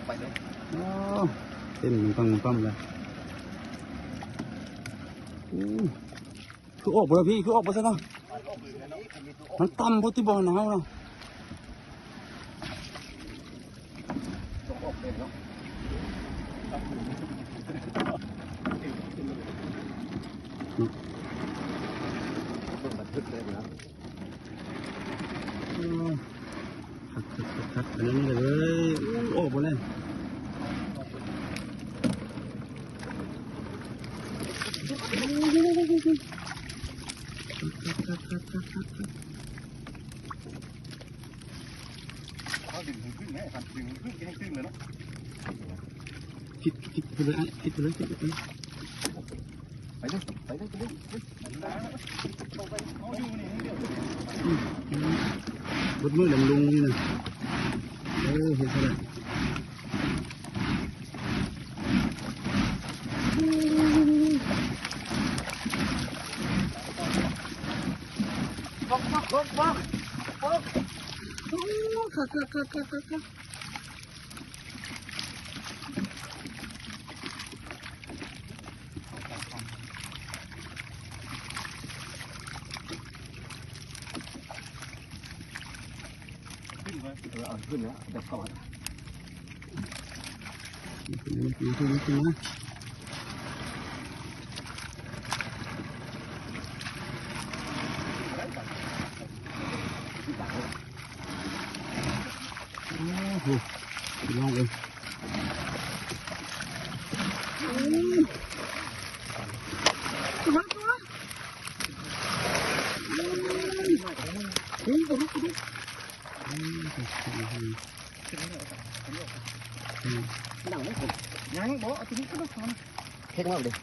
ไปเลยเต้นมันฟังเลยคือออกไปแล้วพี่คือออกไปซะเนาะมันต่ำพอที่บ่อหนาวเนาะขัดอันนี้เลยออกไปเลยเขาดึงขึ้นไหมครับดึงขึ้นให้ขึ้นเลยเนาะคิดไปเลยคิดไปเลยไปเลยไปเลยเอาอยู่นี่เดียวบดมือดำลงนี่นะเห็นเท่าไหร่ขึ้นแล้วแต่ก่อนขึ้นนะโอ้โหลองเลยยังบอกทีนี้ก็ต้องทำเทคนิคเลย